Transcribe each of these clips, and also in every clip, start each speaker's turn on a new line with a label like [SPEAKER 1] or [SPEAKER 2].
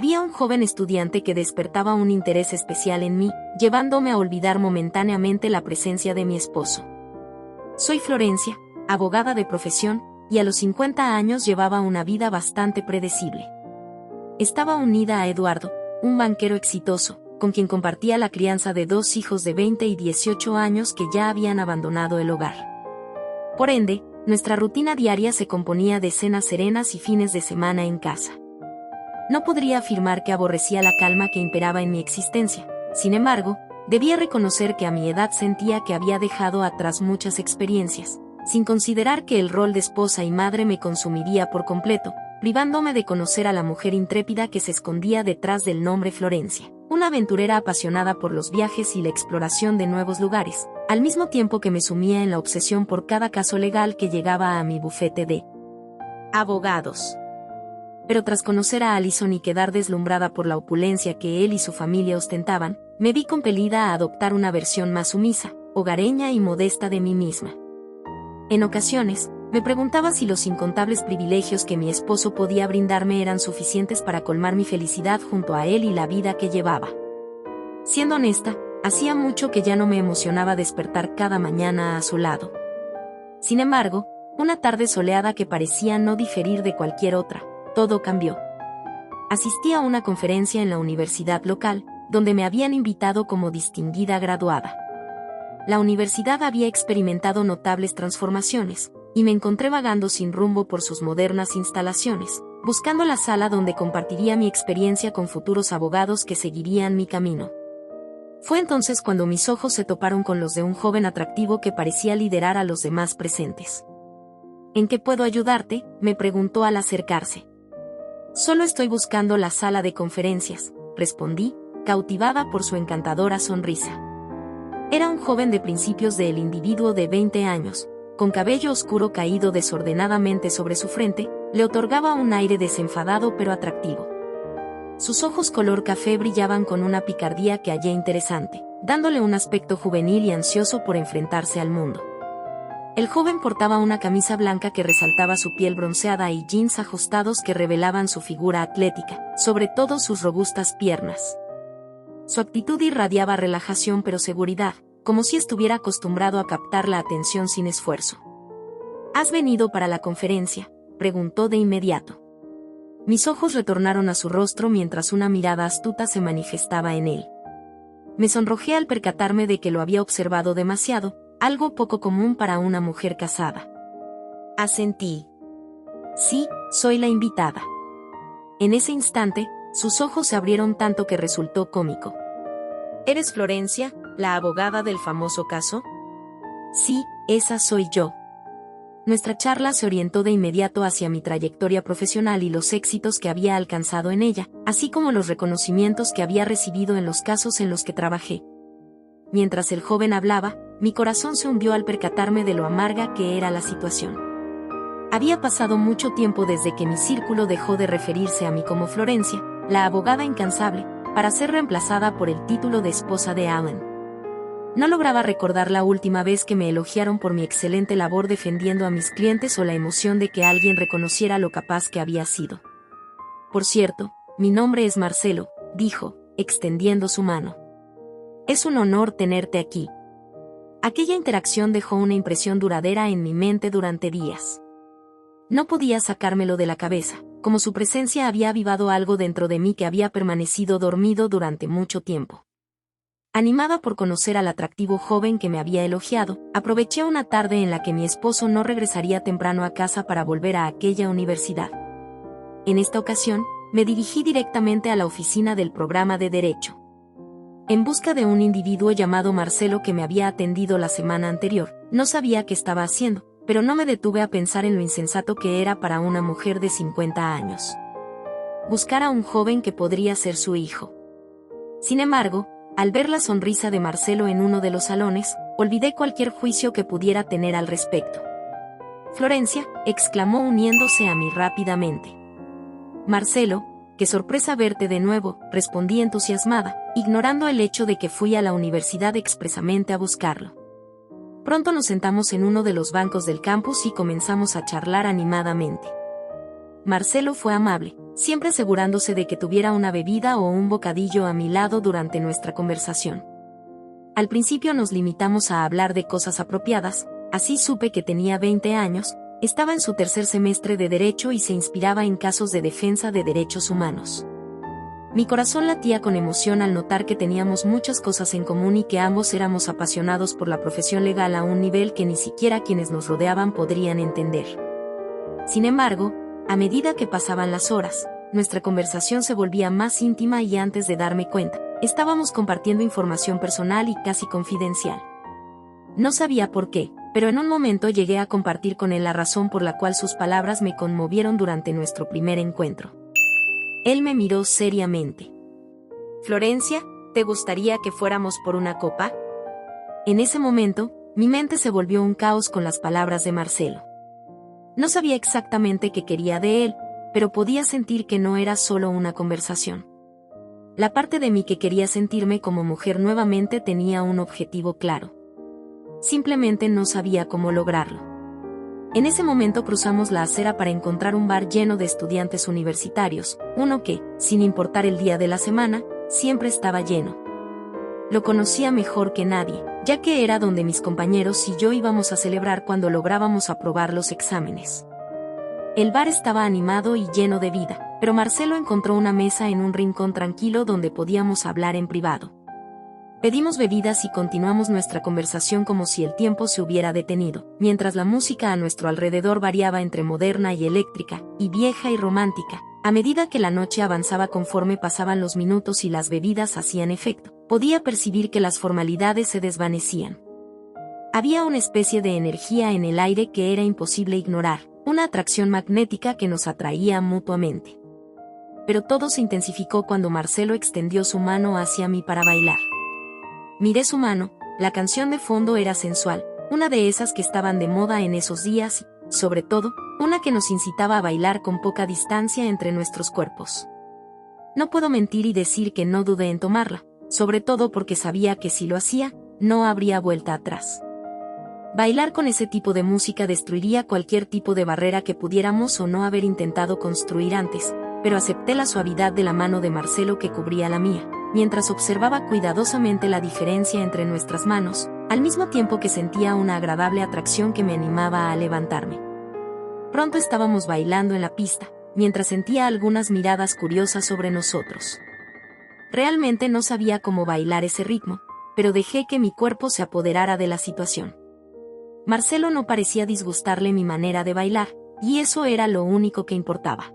[SPEAKER 1] Había un joven estudiante que despertaba un interés especial en mí, llevándome a olvidar momentáneamente la presencia de mi esposo. Soy Florencia, abogada de profesión, y a los 50 años llevaba una vida bastante predecible. Estaba unida a Eduardo, un banquero exitoso, con quien compartía la crianza de 2 hijos de 20 y 18 años que ya habían abandonado el hogar. Por ende, nuestra rutina diaria se componía de cenas serenas y fines de semana en casa. No podría afirmar que aborrecía la calma que imperaba en mi existencia. Sin embargo, debía reconocer que a mi edad sentía que había dejado atrás muchas experiencias, sin considerar que el rol de esposa y madre me consumiría por completo, privándome de conocer a la mujer intrépida que se escondía detrás del nombre Florencia, una aventurera apasionada por los viajes y la exploración de nuevos lugares, al mismo tiempo que me sumía en la obsesión por cada caso legal que llegaba a mi bufete de abogados. Pero tras conocer a Allison y quedar deslumbrada por la opulencia que él y su familia ostentaban, me vi compelida a adoptar una versión más sumisa, hogareña y modesta de mí misma. En ocasiones, me preguntaba si los incontables privilegios que mi esposo podía brindarme eran suficientes para colmar mi felicidad junto a él y la vida que llevaba. Siendo honesta, hacía mucho que ya no me emocionaba despertar cada mañana a su lado. Sin embargo, una tarde soleada que parecía no diferir de cualquier otra, todo cambió. Asistí a una conferencia en la universidad local, donde me habían invitado como distinguida graduada. La universidad había experimentado notables transformaciones, y me encontré vagando sin rumbo por sus modernas instalaciones, buscando la sala donde compartiría mi experiencia con futuros abogados que seguirían mi camino. Fue entonces cuando mis ojos se toparon con los de un joven atractivo que parecía liderar a los demás presentes. ¿En qué puedo ayudarte?, me preguntó al acercarse. Solo estoy buscando la sala de conferencias, respondí, cautivada por su encantadora sonrisa. Era un joven de principios del individuo de 20 años, con cabello oscuro caído desordenadamente sobre su frente, le otorgaba un aire desenfadado pero atractivo. Sus ojos color café brillaban con una picardía que hallé interesante, dándole un aspecto juvenil y ansioso por enfrentarse al mundo. El joven portaba una camisa blanca que resaltaba su piel bronceada y jeans ajustados que revelaban su figura atlética, sobre todo sus robustas piernas. Su actitud irradiaba relajación pero seguridad, como si estuviera acostumbrado a captar la atención sin esfuerzo. ¿Has venido para la conferencia?, preguntó de inmediato. Mis ojos retornaron a su rostro mientras una mirada astuta se manifestaba en él. Me sonrojé al percatarme de que lo había observado demasiado, algo poco común para una mujer casada. Asentí. Sí, soy la invitada. En ese instante, sus ojos se abrieron tanto que resultó cómico. ¿Eres Florencia, la abogada del famoso caso? Sí, esa soy yo. Nuestra charla se orientó de inmediato hacia mi trayectoria profesional y los éxitos que había alcanzado en ella, así como los reconocimientos que había recibido en los casos en los que trabajé. Mientras el joven hablaba, mi corazón se hundió al percatarme de lo amarga que era la situación. Había pasado mucho tiempo desde que mi círculo dejó de referirse a mí como Florencia, la abogada incansable, para ser reemplazada por el título de esposa de Alan. No lograba recordar la última vez que me elogiaron por mi excelente labor defendiendo a mis clientes o la emoción de que alguien reconociera lo capaz que había sido. Por cierto, mi nombre es Marcelo, dijo, extendiendo su mano. Es un honor tenerte aquí. Aquella interacción dejó una impresión duradera en mi mente durante días. No podía sacármelo de la cabeza, como su presencia había avivado algo dentro de mí que había permanecido dormido durante mucho tiempo. Animada por conocer al atractivo joven que me había elogiado, aproveché una tarde en la que mi esposo no regresaría temprano a casa para volver a aquella universidad. En esta ocasión, me dirigí directamente a la oficina del programa de Derecho. En busca de un individuo llamado Marcelo que me había atendido la semana anterior, no sabía qué estaba haciendo, pero no me detuve a pensar en lo insensato que era para una mujer de 50 años. Buscar a un joven que podría ser su hijo. Sin embargo, al ver la sonrisa de Marcelo en uno de los salones, olvidé cualquier juicio que pudiera tener al respecto. Florencia, exclamó uniéndose a mí rápidamente. Marcelo, qué sorpresa verte de nuevo, respondí entusiasmada, ignorando el hecho de que fui a la universidad expresamente a buscarlo. Pronto nos sentamos en uno de los bancos del campus y comenzamos a charlar animadamente. Marcelo fue amable, siempre asegurándose de que tuviera una bebida o un bocadillo a mi lado durante nuestra conversación. Al principio nos limitamos a hablar de cosas apropiadas, así supe que tenía 20 años, estaba en su tercer semestre de Derecho y se inspiraba en casos de defensa de derechos humanos. Mi corazón latía con emoción al notar que teníamos muchas cosas en común y que ambos éramos apasionados por la profesión legal a un nivel que ni siquiera quienes nos rodeaban podrían entender. Sin embargo, a medida que pasaban las horas, nuestra conversación se volvía más íntima y antes de darme cuenta, estábamos compartiendo información personal y casi confidencial. No sabía por qué, pero en un momento llegué a compartir con él la razón por la cual sus palabras me conmovieron durante nuestro primer encuentro. Él me miró seriamente. «Florencia, ¿te gustaría que fuéramos por una copa?» En ese momento, mi mente se volvió un caos con las palabras de Marcelo. No sabía exactamente qué quería de él, pero podía sentir que no era solo una conversación. La parte de mí que quería sentirme como mujer nuevamente tenía un objetivo claro. Simplemente no sabía cómo lograrlo. En ese momento cruzamos la acera para encontrar un bar lleno de estudiantes universitarios, uno que, sin importar el día de la semana, siempre estaba lleno. Lo conocía mejor que nadie, ya que era donde mis compañeros y yo íbamos a celebrar cuando lográbamos aprobar los exámenes. El bar estaba animado y lleno de vida, pero Marcelo encontró una mesa en un rincón tranquilo donde podíamos hablar en privado. Pedimos bebidas y continuamos nuestra conversación como si el tiempo se hubiera detenido, mientras la música a nuestro alrededor variaba entre moderna y eléctrica, y vieja y romántica. A medida que la noche avanzaba conforme pasaban los minutos y las bebidas hacían efecto, podía percibir que las formalidades se desvanecían. Había una especie de energía en el aire que era imposible ignorar, una atracción magnética que nos atraía mutuamente. Pero todo se intensificó cuando Marcelo extendió su mano hacia mí para bailar. Miré su mano, la canción de fondo era sensual, una de esas que estaban de moda en esos días y, sobre todo, una que nos incitaba a bailar con poca distancia entre nuestros cuerpos. No puedo mentir y decir que no dudé en tomarla, sobre todo porque sabía que si lo hacía, no habría vuelta atrás. Bailar con ese tipo de música destruiría cualquier tipo de barrera que pudiéramos o no haber intentado construir antes, pero acepté la suavidad de la mano de Marcelo que cubría la mía, mientras observaba cuidadosamente la diferencia entre nuestras manos, al mismo tiempo que sentía una agradable atracción que me animaba a levantarme. Pronto estábamos bailando en la pista, mientras sentía algunas miradas curiosas sobre nosotros. Realmente no sabía cómo bailar ese ritmo, pero dejé que mi cuerpo se apoderara de la situación. Marcelo no parecía disgustarle mi manera de bailar, y eso era lo único que importaba.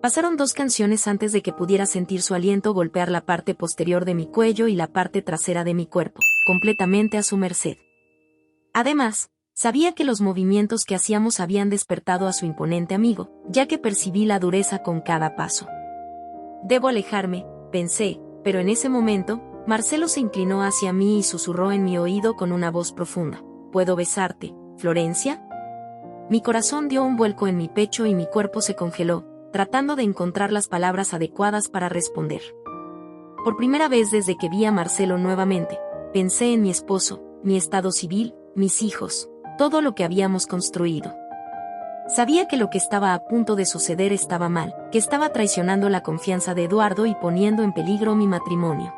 [SPEAKER 1] Pasaron 2 canciones antes de que pudiera sentir su aliento golpear la parte posterior de mi cuello y la parte trasera de mi cuerpo, completamente a su merced. Además, sabía que los movimientos que hacíamos habían despertado a su imponente amigo, ya que percibí la dureza con cada paso. Debo alejarme, pensé, pero en ese momento, Marcelo se inclinó hacia mí y susurró en mi oído con una voz profunda: ¿Puedo besarte, Florencia? Mi corazón dio un vuelco en mi pecho y mi cuerpo se congeló, tratando de encontrar las palabras adecuadas para responder. Por primera vez desde que vi a Marcelo nuevamente, pensé en mi esposo, mi estado civil, mis hijos, todo lo que habíamos construido. Sabía que lo que estaba a punto de suceder estaba mal, que estaba traicionando la confianza de Eduardo y poniendo en peligro mi matrimonio.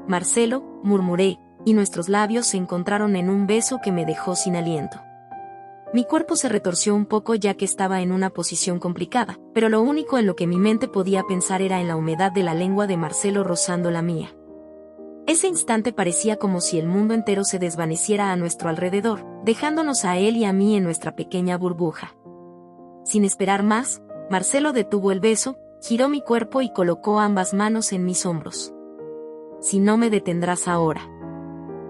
[SPEAKER 1] Marcelo, murmuré, y nuestros labios se encontraron en un beso que me dejó sin aliento. Mi cuerpo se retorció un poco ya que estaba en una posición complicada, pero lo único en lo que mi mente podía pensar era en la humedad de la lengua de Marcelo rozando la mía. Ese instante parecía como si el mundo entero se desvaneciera a nuestro alrededor, dejándonos a él y a mí en nuestra pequeña burbuja. Sin esperar más, Marcelo detuvo el beso, giró mi cuerpo y colocó ambas manos en mis hombros. «Si no me detendrás ahora».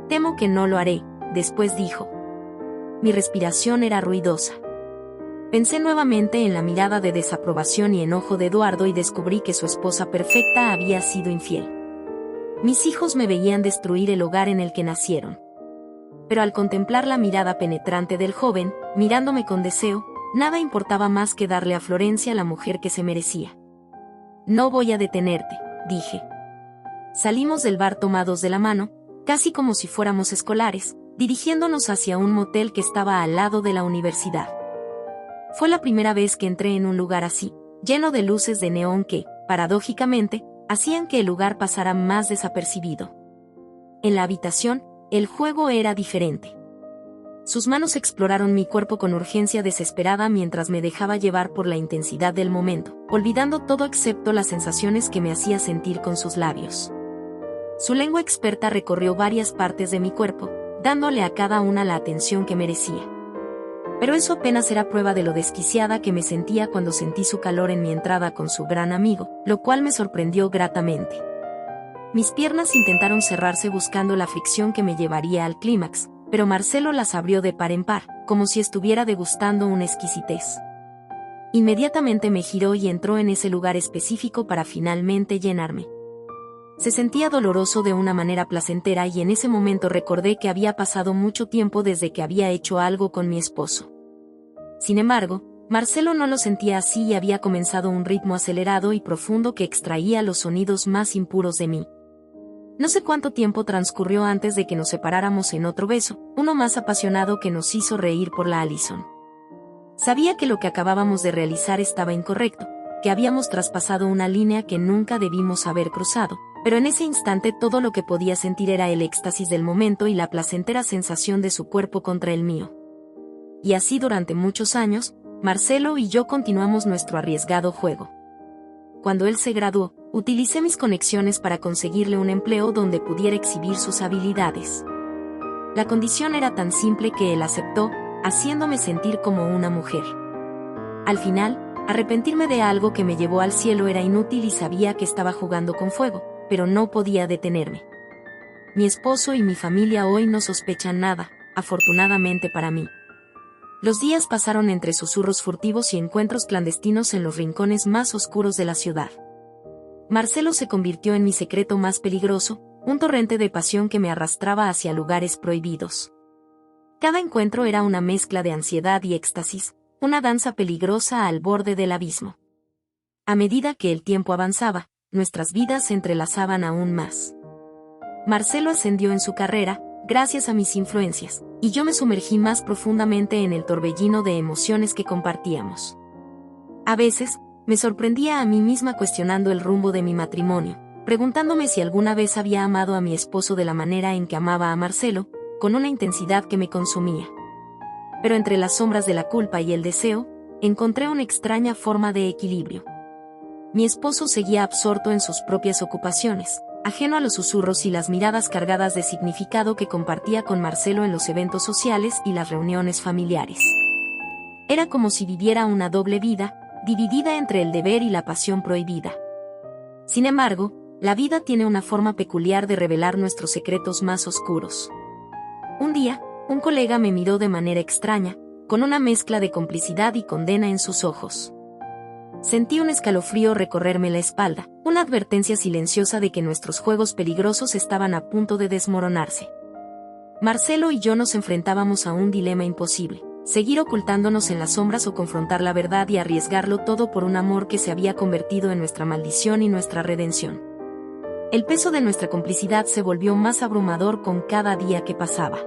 [SPEAKER 1] «Temo que no lo haré», después dijo. Mi respiración era ruidosa. Pensé nuevamente en la mirada de desaprobación y enojo de Eduardo y descubrí que su esposa perfecta había sido infiel. Mis hijos me veían destruir el hogar en el que nacieron. Pero al contemplar la mirada penetrante del joven, mirándome con deseo, nada importaba más que darle a Florencia la mujer que se merecía. «No voy a detenerte», dije. Salimos del bar tomados de la mano, casi como si fuéramos escolares, dirigiéndonos hacia un motel que estaba al lado de la universidad. Fue la primera vez que entré en un lugar así, lleno de luces de neón que, paradójicamente, hacían que el lugar pasara más desapercibido. En la habitación, el juego era diferente. Sus manos exploraron mi cuerpo con urgencia desesperada mientras me dejaba llevar por la intensidad del momento, olvidando todo excepto las sensaciones que me hacía sentir con sus labios. Su lengua experta recorrió varias partes de mi cuerpo, dándole a cada una la atención que merecía. Pero eso apenas era prueba de lo desquiciada que me sentía cuando sentí su calor en mi entrada con su gran amigo, lo cual me sorprendió gratamente. Mis piernas intentaron cerrarse buscando la fricción que me llevaría al clímax, pero Marcelo las abrió de par en par, como si estuviera degustando una exquisitez. Inmediatamente me giró y entró en ese lugar específico para finalmente llenarme. Se sentía doloroso de una manera placentera y en ese momento recordé que había pasado mucho tiempo desde que había hecho algo con mi esposo. Sin embargo, Marcelo no lo sentía así y había comenzado un ritmo acelerado y profundo que extraía los sonidos más impuros de mí. No sé cuánto tiempo transcurrió antes de que nos separáramos en otro beso, uno más apasionado que nos hizo reír por la Allison. Sabía que lo que acabábamos de realizar estaba incorrecto, que habíamos traspasado una línea que nunca debimos haber cruzado, pero en ese instante todo lo que podía sentir era el éxtasis del momento y la placentera sensación de su cuerpo contra el mío. Y así durante muchos años, Marcelo y yo continuamos nuestro arriesgado juego. Cuando él se graduó, utilicé mis conexiones para conseguirle un empleo donde pudiera exhibir sus habilidades. La condición era tan simple que él aceptó, haciéndome sentir como una mujer. Al final, arrepentirme de algo que me llevó al cielo era inútil y sabía que estaba jugando con fuego, pero no podía detenerme. Mi esposo y mi familia hoy no sospechan nada, afortunadamente para mí. Los días pasaron entre susurros furtivos y encuentros clandestinos en los rincones más oscuros de la ciudad. Marcelo se convirtió en mi secreto más peligroso, un torrente de pasión que me arrastraba hacia lugares prohibidos. Cada encuentro era una mezcla de ansiedad y éxtasis, una danza peligrosa al borde del abismo. A medida que el tiempo avanzaba, nuestras vidas se entrelazaban aún más. Marcelo ascendió en su carrera, gracias a mis influencias, y yo me sumergí más profundamente en el torbellino de emociones que compartíamos. A veces, me sorprendía a mí misma cuestionando el rumbo de mi matrimonio, preguntándome si alguna vez había amado a mi esposo de la manera en que amaba a Marcelo, con una intensidad que me consumía. Pero entre las sombras de la culpa y el deseo, encontré una extraña forma de equilibrio. Mi esposo seguía absorto en sus propias ocupaciones, ajeno a los susurros y las miradas cargadas de significado que compartía con Marcelo en los eventos sociales y las reuniones familiares. Era como si viviera una doble vida, dividida entre el deber y la pasión prohibida. Sin embargo, la vida tiene una forma peculiar de revelar nuestros secretos más oscuros. Un día, un colega me miró de manera extraña, con una mezcla de complicidad y condena en sus ojos. Sentí un escalofrío recorrerme la espalda, una advertencia silenciosa de que nuestros juegos peligrosos estaban a punto de desmoronarse. Marcelo y yo nos enfrentábamos a un dilema imposible: seguir ocultándonos en las sombras o confrontar la verdad y arriesgarlo todo por un amor que se había convertido en nuestra maldición y nuestra redención. El peso de nuestra complicidad se volvió más abrumador con cada día que pasaba.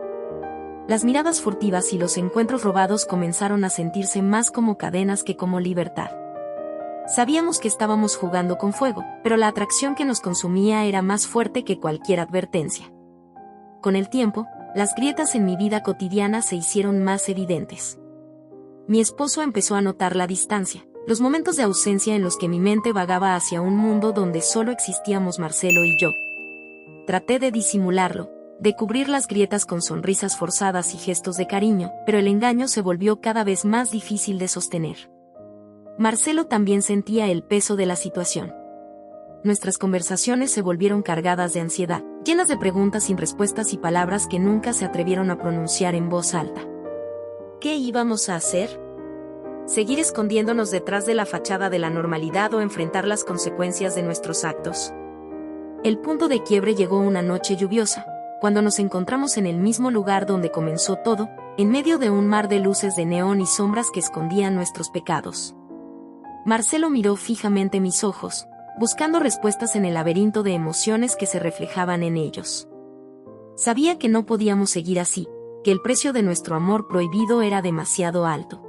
[SPEAKER 1] Las miradas furtivas y los encuentros robados comenzaron a sentirse más como cadenas que como libertad. Sabíamos que estábamos jugando con fuego, pero la atracción que nos consumía era más fuerte que cualquier advertencia. Con el tiempo, las grietas en mi vida cotidiana se hicieron más evidentes. Mi esposo empezó a notar la distancia, los momentos de ausencia en los que mi mente vagaba hacia un mundo donde solo existíamos Marcelo y yo. Traté de disimularlo, de cubrir las grietas con sonrisas forzadas y gestos de cariño, pero el engaño se volvió cada vez más difícil de sostener. Marcelo también sentía el peso de la situación. Nuestras conversaciones se volvieron cargadas de ansiedad, llenas de preguntas sin respuestas y palabras que nunca se atrevieron a pronunciar en voz alta. ¿Qué íbamos a hacer? ¿Seguir escondiéndonos detrás de la fachada de la normalidad o enfrentar las consecuencias de nuestros actos? El punto de quiebre llegó una noche lluviosa, cuando nos encontramos en el mismo lugar donde comenzó todo, en medio de un mar de luces de neón y sombras que escondían nuestros pecados. Marcelo miró fijamente mis ojos, buscando respuestas en el laberinto de emociones que se reflejaban en ellos. Sabía que no podíamos seguir así, que el precio de nuestro amor prohibido era demasiado alto.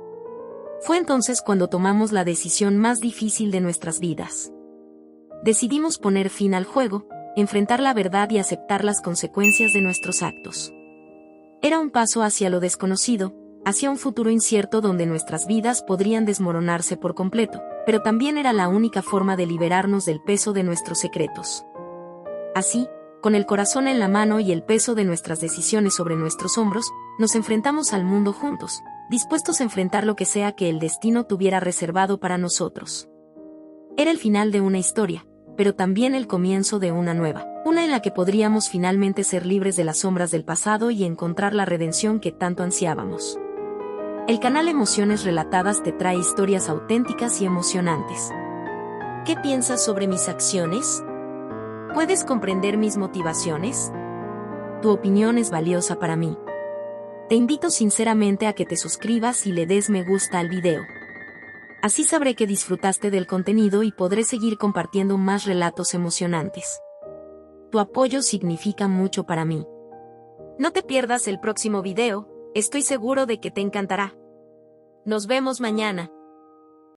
[SPEAKER 1] Fue entonces cuando tomamos la decisión más difícil de nuestras vidas. Decidimos poner fin al juego, enfrentar la verdad y aceptar las consecuencias de nuestros actos. Era un paso hacia lo desconocido, hacia un futuro incierto donde nuestras vidas podrían desmoronarse por completo, pero también era la única forma de liberarnos del peso de nuestros secretos. Así, con el corazón en la mano y el peso de nuestras decisiones sobre nuestros hombros, nos enfrentamos al mundo juntos, dispuestos a enfrentar lo que sea que el destino tuviera reservado para nosotros. Era el final de una historia, pero también el comienzo de una nueva, una en la que podríamos finalmente ser libres de las sombras del pasado y encontrar la redención que tanto ansiábamos. El canal Emociones Relatadas te trae historias auténticas y emocionantes. ¿Qué piensas sobre mis acciones? ¿Puedes comprender mis motivaciones? Tu opinión es valiosa para mí. Te invito sinceramente a que te suscribas y le des me gusta al video. Así sabré que disfrutaste del contenido y podré seguir compartiendo más relatos emocionantes. Tu apoyo significa mucho para mí. No te pierdas el próximo video, estoy seguro de que te encantará. Nos vemos mañana.